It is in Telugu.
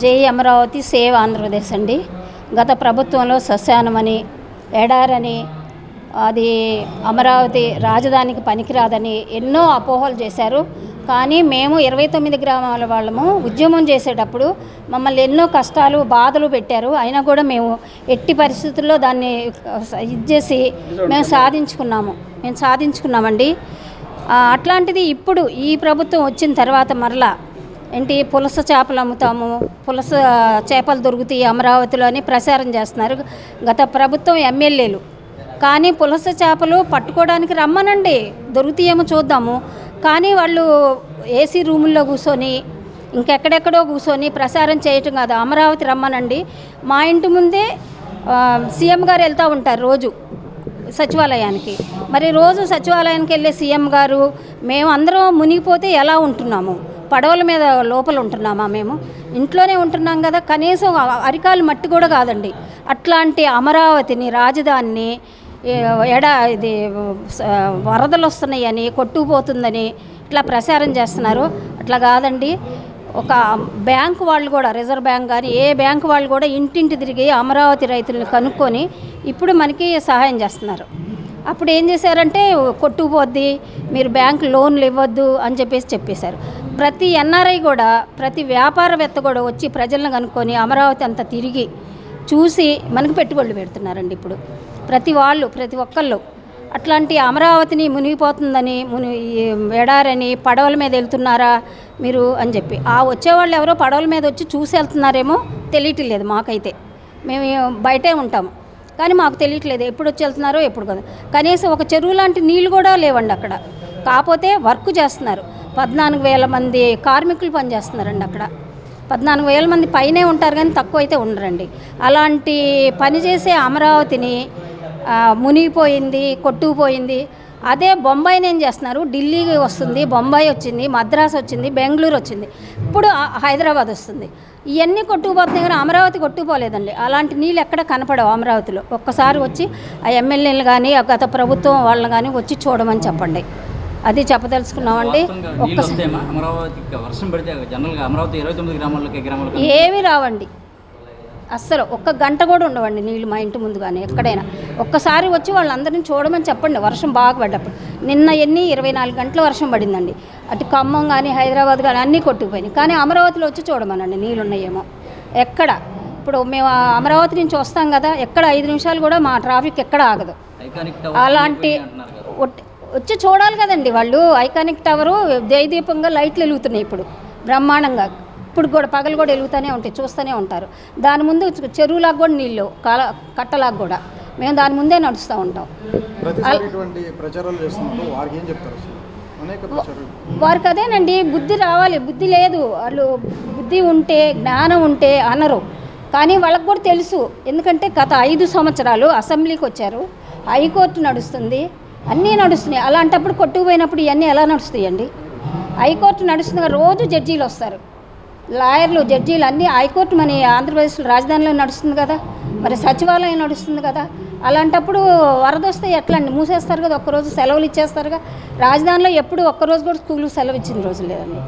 జై అమరావతి సేవ్ ఆంధ్రప్రదేశ్ అండి. గత ప్రభుత్వంలో శ్మశానమని, ఎడారని, అది అమరావతి రాజధానికి పనికిరాదని ఎన్నో అపోహలు చేశారు. కానీ మేము 29 గ్రామాల వాళ్ళము ఉద్యమం చేసేటప్పుడు మమ్మల్ని ఎన్నో కష్టాలు బాధలు పెట్టారు. అయినా కూడా మేము ఎట్టి పరిస్థితుల్లో దాన్ని ఇచ్చేసి మేము సాధించుకున్నామండి. అట్లాంటిది ఇప్పుడు ఈ ప్రభుత్వం వచ్చిన తర్వాత మరలా ఏంటి పులస చేపలు అమ్ముతాము, పులస చేపలు దొరుకుతాయి అమరావతిలో అని ప్రచారం చేస్తున్నారు గత ప్రభుత్వం ఎమ్మెల్యేలు. కానీ పులస చేపలు పట్టుకోవడానికి రమ్మనండి, దొరుకుతాయేమో చూద్దాము. కానీ వాళ్ళు ఏసీ రూముల్లో కూర్చొని ఇంకెక్కడెక్కడో కూర్చొని ప్రచారం చేయటం కాదు, అమరావతి రమ్మనండి. మా ఇంటి ముందే సీఎం గారు వెళ్తూ ఉంటారు రోజు సచివాలయానికి. మరి రోజు సచివాలయానికి వెళ్ళే సీఎం గారు మేము అందరం మునిగిపోతే ఎలా ఉంటున్నాము? పడవల మీద లోపల ఉంటున్నామా? మేము ఇంట్లోనే ఉంటున్నాం కదా. కనీసం అరికాలు మట్టి కూడా కాదండి. అట్లాంటి అమరావతిని రాజధానిని ఇది వరదలు వస్తున్నాయని, కొట్టుకుపోతుందని ఇట్లా ప్రచారం చేస్తున్నారు. అట్లా కాదండి. ఒక బ్యాంకు వాళ్ళు కూడా, రిజర్వ్ బ్యాంక్ కానీ ఏ బ్యాంకు వాళ్ళు కూడా ఇంటింటి తిరిగి అమరావతి రైతులను కనుక్కొని ఇప్పుడు మనకి సహాయం చేస్తున్నారు. అప్పుడు ఏం చేశారంటే కొట్టుకుపోద్ది, మీరు బ్యాంకు లోన్లు ఇవ్వద్దు అని చెప్పేశారు. ప్రతి ఎన్ఆర్ఐ కూడా, ప్రతి వ్యాపారవేత్త కూడా వచ్చి ప్రజలను కనుక్కొని అమరావతి అంతా తిరిగి చూసి మనకు పెట్టుబడులు పెడుతున్నారండి. ఇప్పుడు ప్రతి ఒక్కళ్ళు అట్లాంటి అమరావతిని మునిగిపోతుందని, ఎడారని పడవల మీద వెళ్తున్నారా మీరు అని చెప్పి వచ్చేవాళ్ళు ఎవరో పడవల మీద వచ్చి చూసి వెళ్తున్నారేమో తెలియట్లేదు మాకైతే. మేము బయటే ఉంటాము కానీ మాకు తెలియట్లేదు ఎప్పుడు వచ్చి వెళ్తున్నారో ఎప్పుడు కదా. కనీసం ఒక చెరువు లాంటి నీళ్ళు కూడా లేవండి అక్కడ. కాకపోతే వర్క్ చేస్తున్నారు. 14,000 మంది కార్మికులు పనిచేస్తున్నారండి అక్కడ. 14,000 మంది పైనే ఉంటారు కానీ తక్కువ అయితే ఉండరండి. అలాంటి పని చేసే అమరావతిని మునిగిపోయింది, కొట్టుకుపోయింది. అదే బొంబాయిని ఏం చేస్తున్నారు? ఢిల్లీ వస్తుంది, బొంబాయి వచ్చింది, మద్రాసు వచ్చింది, బెంగళూరు వచ్చింది, ఇప్పుడు హైదరాబాద్ వస్తుంది. ఇవన్నీ కొట్టుకుపోతున్నాయి కానీ అమరావతి కొట్టుకుపోలేదండి. అలాంటి నీళ్ళు ఎక్కడ కనపడవు అమరావతిలో. ఒక్కసారి వచ్చి ఆ ఎమ్మెల్యేలు కానీ గత ప్రభుత్వం వాళ్ళని కానీ వచ్చి చూడమని చెప్పండి. అది చెప్పదలుచుకున్నామండి. ఏమీ రావండి అస్సలు. ఒక్క గంట కూడా ఉండవండి నీళ్ళు మా ఇంటి ముందు కానీ ఎక్కడైనా. ఒక్కసారి వచ్చి వాళ్ళందరినీ చూడమని చెప్పండి. వర్షం బాగా పడ్డప్పుడు నిన్న 24 గంటల వర్షం పడిందండి. అటు ఖమ్మం కానీ హైదరాబాద్ కానీ అన్నీ కొట్టుకుపోయినాయి. కానీ అమరావతిలో వచ్చి చూడమనండి నీళ్ళు ఉన్నాయేమో. ఎక్కడ ఇప్పుడు మేము అమరావతి నుంచి వస్తాం కదా, ఎక్కడ 5 నిమిషాలు కూడా మా ట్రాఫిక్ ఎక్కడ ఆగదు. అలాంటి వచ్చి చూడాలి కదండి వాళ్ళు. ఐకానిక్ టవరు జయదీపంగా లైట్లు వెలుగుతున్నాయి ఇప్పుడు బ్రహ్మాండంగా. ఇప్పుడు కూడా పగలు కూడా వెలుగుతూనే ఉంటాయి, చూస్తూనే ఉంటారు. దాని ముందు చెరువులాగా కూడా నీళ్ళు, కట్టలాగా కూడా మేము దాని ముందే నడుస్తూ ఉంటాం. వారికి అదేనండి, బుద్ధి రావాలి. బుద్ధి లేదు, వాళ్ళు బుద్ధి ఉంటే జ్ఞానం ఉంటే అనరు. కానీ వాళ్ళకు కూడా తెలుసు. ఎందుకంటే గత 5 సంవత్సరాలు అసెంబ్లీకి వచ్చారు, హైకోర్టు నడుస్తుంది, అన్నీ నడుస్తున్నాయి. అలాంటప్పుడు కొట్టుకుపోయినప్పుడు ఇవన్నీ ఎలా నడుస్తాయండి? హైకోర్టు నడుస్తుంది, రోజు జడ్జీలు వస్తారు, లాయర్లు, జడ్జీలు అన్నీ. హైకోర్టు మన ఆంధ్రప్రదేశ్లో రాజధానిలో నడుస్తుంది కదా, మరి సచివాలయం నడుస్తుంది కదా. అలాంటప్పుడు వరద వస్తే ఎట్లా అండి? మూసేస్తారు కదా, ఒక్కరోజు సెలవులు ఇచ్చేస్తారుగా. రాజధానిలో ఎప్పుడు ఒక్కరోజు కూడా స్కూల్కి సెలవు ఇచ్చిన రోజు లేదండి.